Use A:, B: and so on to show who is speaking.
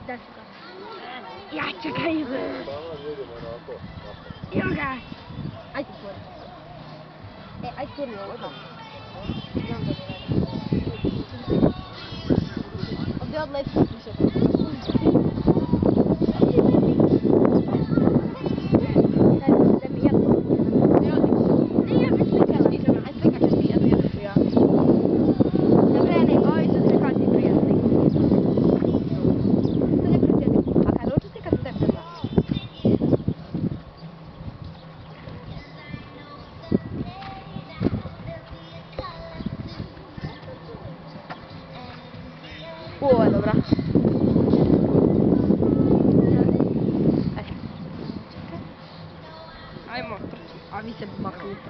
A: da su ga. Ja, čekaj. Evo ga. Ajde stvori. Ajde stvori ovo tamo. Znam da ne radi. Ovdje odleti piše. Ovo je dobra. Ajmo, trči. A vi se maknite.